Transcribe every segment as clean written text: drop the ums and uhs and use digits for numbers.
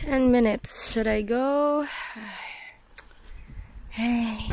10 minutes. Should I go? Hey.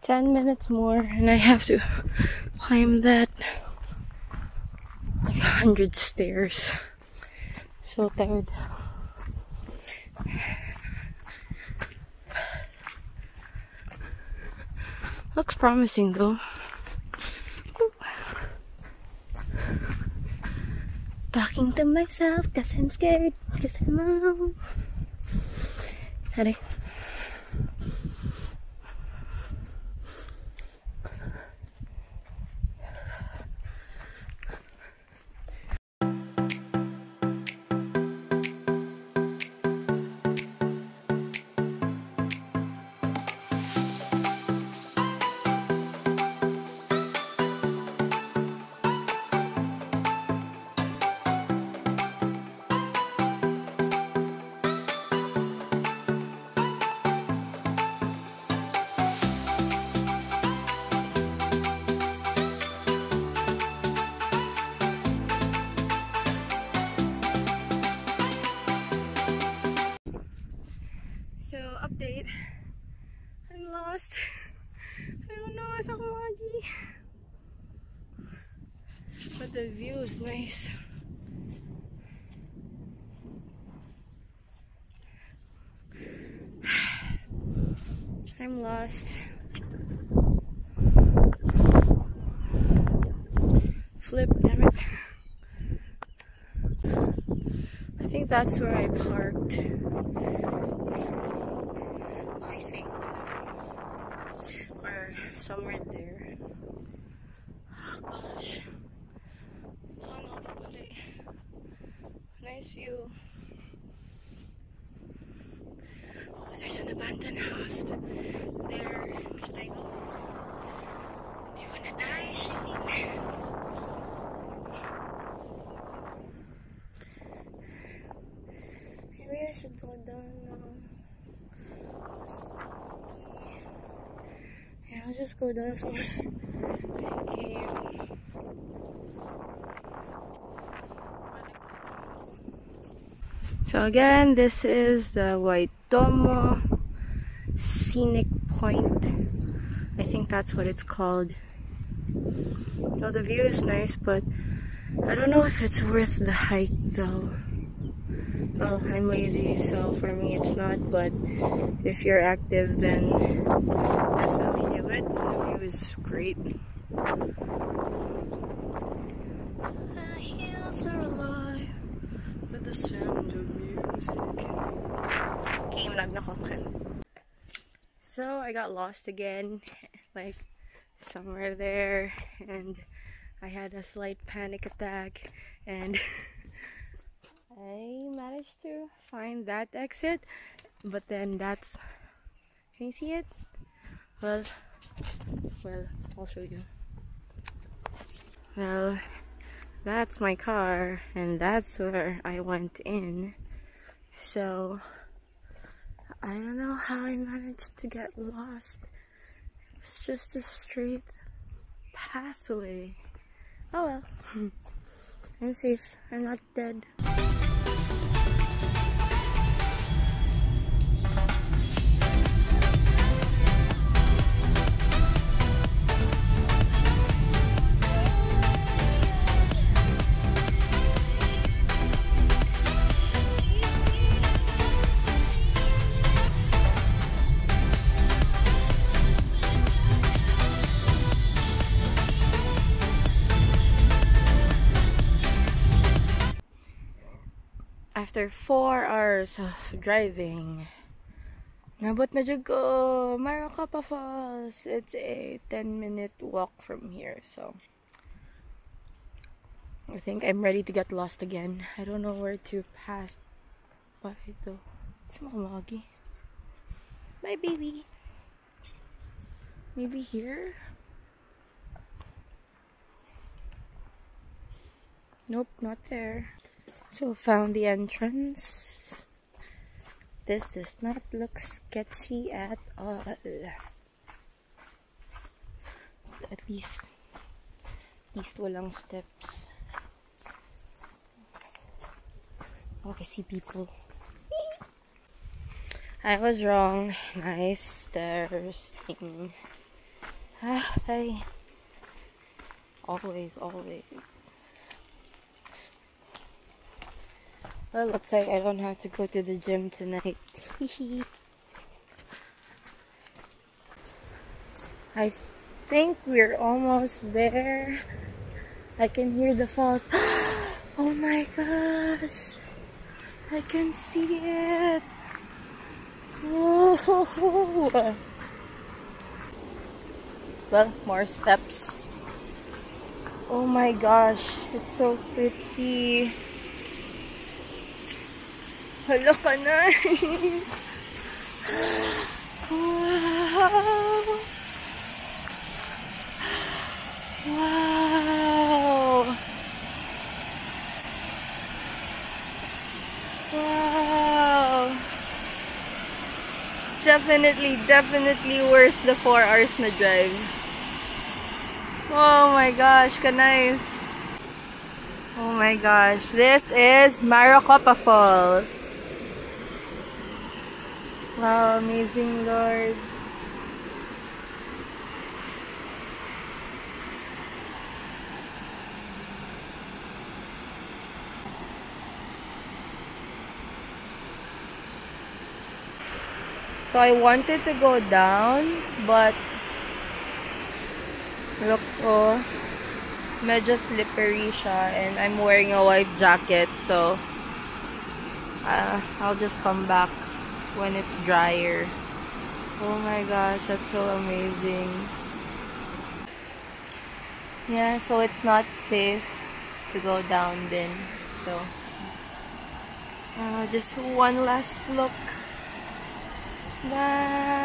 Ten minutes more and I have to climb that like 100 stairs. So tired. Looks promising though. Talking to myself cause I'm scared, cause I'm alone. Ready? So, update. I'm lost. I don't know what's ako lagi. But the view is nice. I'm lost. Flip, damn it. I think that's where I parked. I think. Or somewhere there. Oh gosh. Nice view. Oh, there's an abandoned house there. Should I go? Do you wanna die, Shane? Maybe I should go down now. Yeah, I'll just go down from where I came. So again, this is the White Domo Scenic Point. I think that's what it's called. Well, the view is nice, but I don't know if it's worth the hike though. Well, I'm lazy, so for me it's not, but if you're active, then definitely do it. The view is great. The hills are alive with the sound of music. So I got lost again, like somewhere there, and I had a slight panic attack, and I managed to find that exit, but then that's, can you see it? Well, I'll show you. Well, that's my car, and that's where I went in. So, I don't know how I managed to get lost. It's just a straight pathway. Oh well. I'm safe. I'm not dead. After 4 hours of driving, nabot na jud ko Waterfalls. It's a 10-minute walk from here, so I think I'm ready to get lost again. I don't know where to pass by though. It's makamagi. Bye, baby. Maybe here? Nope, not there. So found the entrance. This does not look sketchy at all. At least walang steps. Oh, I see people. I was wrong. Nice stairs thing. Hey. Always. Well, looks like I don't have to go to the gym tonight. I think we're almost there. I can hear the falls. Oh my gosh! I can see it! Whoa! Well, more steps. Oh my gosh, it's so pretty. Hello, nice! Wow! Wow! Wow! Definitely worth the 4 hours na drive. Oh my gosh, nice! Oh my gosh, this is Waterfalls. Wow, amazing, Lord. So I wanted to go down, but look, oh, medyo slippery siya, and I'm wearing a white jacket, so I'll just come back when it's drier. Oh my gosh, that's so amazing. Yeah, so it's not safe to go down then. So just one last look. Bye.